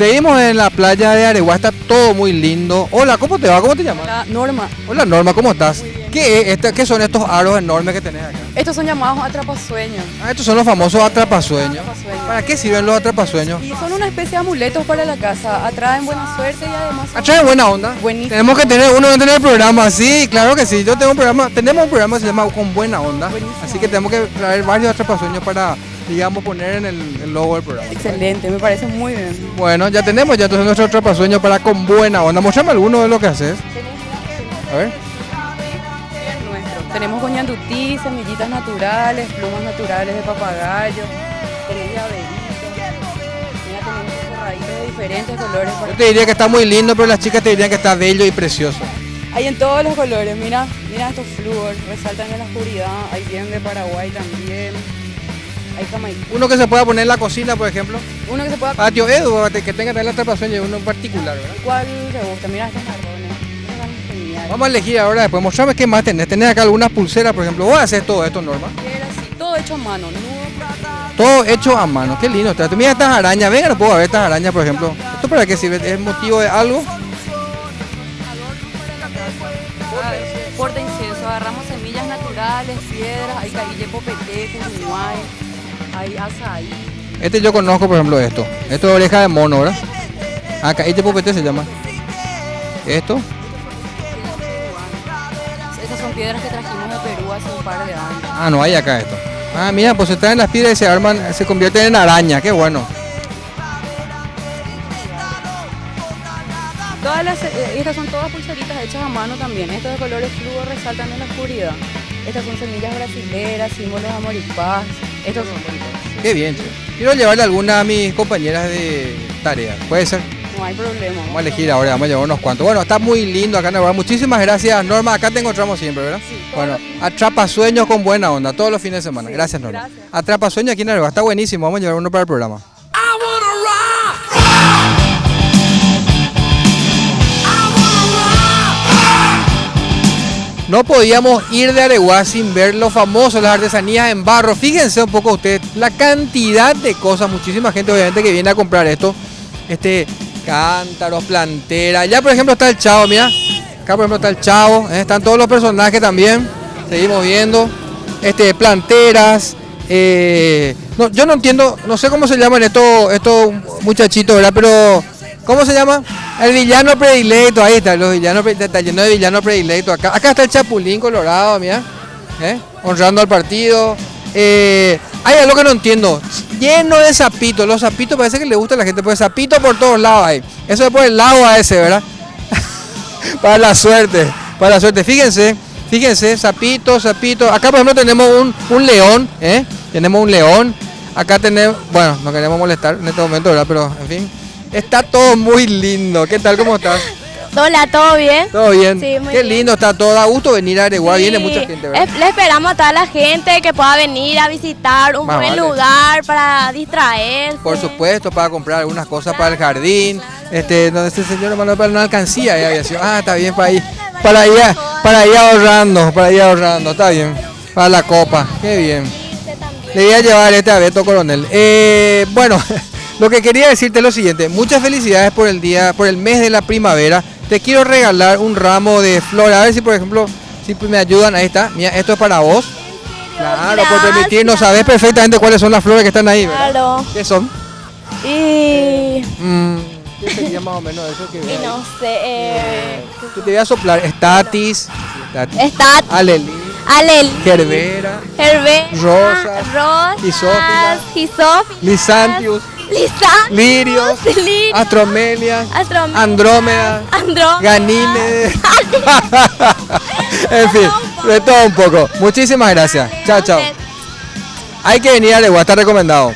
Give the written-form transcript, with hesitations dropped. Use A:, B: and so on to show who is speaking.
A: Seguimos en la playa de Areguá, está todo muy lindo. Hola, ¿cómo te va? ¿Cómo te llamas?
B: Hola, Norma.
A: Hola Norma, ¿cómo estás? ¿Qué son estos aros enormes que tenés acá?
B: Estos son llamados atrapasueños.
A: Ah, estos son los famosos atrapasueños.
B: Atrapasueños.
A: ¿Para qué sirven los atrapasueños?
B: Y son una especie de amuletos para la casa. Atraen buena suerte y además son
A: Atrae buena onda.
B: buenísimos.
A: Tenemos que tener uno dentro del programa, sí, claro que sí. Yo tengo un programa, tenemos un programa que se llama Con Buena Onda.
B: Buenísimo.
A: Así que tenemos que traer varios atrapasueños para, digamos, poner en el logo del programa.
B: Excelente, me parece muy bien.
A: Bueno, ya tenemos ya entonces nuestro atrapasueños para Con Buena Onda. Mostrame alguno de lo que haces. A ver.
B: Tenemos goñandutí, semillitas naturales, plumas naturales de papagayo, tenemos llaveritos, mira, tenemos forraditos de diferentes colores.
A: Yo te diría que está muy lindo, pero las chicas te dirían que está bello y precioso.
B: Hay en todos los colores, mira estos flúor, resaltan en la oscuridad, hay bien de Paraguay también, hay jamaiquí.
A: Uno que se pueda poner en la cocina, por ejemplo.
B: Uno que se pueda...
A: Patio Edu, que tenga también la atrapasueños, uno en particular, ¿verdad?
B: ¿Cuál te gusta? Mira estos marrones, están geniales.
A: Vamos a elegir ahora después. Mostrame qué más tenés. Tenés acá algunas pulseras, por ejemplo. Vos haces todo esto, Norma.
B: Era así, todo hecho a mano, nudo.
A: Todo hecho a mano. Qué lindo. Mira estas arañas. Venga, no puedo ver estas arañas, por ejemplo. ¿Esto para qué sirve? ¿Es motivo de algo?
B: Porta incienso, agarramos semillas naturales, piedras, hay caille popete, cuñuay, hay azaí.
A: Este yo conozco, por ejemplo, esto. Esto es oreja de mono, ¿verdad? Ah, caille popete se llama. Esto.
B: Esas son piedras que trajimos de Perú hace un par de años.
A: Ah, no hay acá esto. Ah, mira, pues se traen las piedras y se arman, se convierten en araña. Qué bueno.
B: Estas son todas pulseritas hechas a mano también. Estos de colores fluo resaltan en la oscuridad. Estas son semillas brasileras, símbolos de amor y paz. Estos son bonitos.
A: Qué bien, che. Quiero llevarle alguna a mis compañeras de tarea. ¿Puede ser?
B: No hay problema.
A: Vamos a elegir ahora, vamos a llevar unos cuantos. Bueno, está muy lindo acá en Areguá. Muchísimas gracias, Norma. Acá te encontramos siempre, ¿verdad?
B: Sí,
A: bueno, atrapa sueños con buena onda, todos los fines de semana.
B: Sí,
A: gracias, Norma.
B: gracias.
A: Atrapa sueños aquí en Areguá. Está buenísimo. Vamos a llevar uno para el programa. No podíamos ir de Areguá sin ver lo famoso, las artesanías en barro. Fíjense un poco ustedes la cantidad de cosas, muchísima gente obviamente que viene a comprar esto. Cántaros, planteras. Ya por ejemplo está el Chavo, mira. Acá por ejemplo está el Chavo, están todos los personajes también. Seguimos viendo. Planteras. No, yo no entiendo, no sé cómo se llaman estos muchachitos, ¿verdad? Pero, ¿cómo se llama? El villano predilecto, ahí está, está lleno de villano predilecto. Acá está el Chapulín Colorado, mira, honrando al partido. Hay algo que no entiendo, lleno de sapitos. Los sapitos parece que le gusta a la gente, pues sapitos por todos lados hay. Eso es por el lago a ese, ¿verdad? Para la suerte. Fíjense, sapitos. Acá por ejemplo tenemos un león, tenemos un león. Acá tenemos, bueno, no queremos molestar en este momento, ¿verdad? Pero, en fin. Está todo muy lindo. ¿Qué tal? ¿Cómo estás?
C: Hola, ¿todo bien?
A: ¿Todo bien?
C: Sí, muy
A: Qué
C: bien.
A: lindo está todo. Da gusto venir a Areguá.
C: Sí,
A: Viene mucha gente, ¿verdad?
C: Le esperamos a toda la gente que pueda venir a visitar un
A: Más
C: buen
A: vale.
C: lugar para distraerse.
A: Por supuesto, para comprar algunas cosas para el jardín. Donde este señor Manuel para una alcancía había sido. Ah, está bien, para ir ahorrando. Está bien. Para la copa. Qué bien. Le voy a llevar a Beto Coronel. Bueno, lo que quería decirte es lo siguiente. Muchas felicidades por el mes de la primavera. Te quiero regalar un ramo de flores. A ver si, por ejemplo, si me ayudan. Ahí está. Mira, esto es para vos. Claro, por permitirnos. Sabes perfectamente cuáles son las flores que están ahí, ¿verdad?
C: Claro.
A: ¿Qué son?
C: Y
A: ¿Qué sería más o menos eso que veo ahí?
C: no sé.
A: Te voy a soplar. Estatis.
C: Está
A: Alelí.
C: Alel,
A: Gerbera.
C: Hervé,
A: Rosas, Hisófilas, Lisantius, Lirios, Astromelias, Andrómedas, Ganímedes. En fin, de todo un poco. Muchísimas gracias. Chao, chao. Hay que venir a Areguá, está recomendado.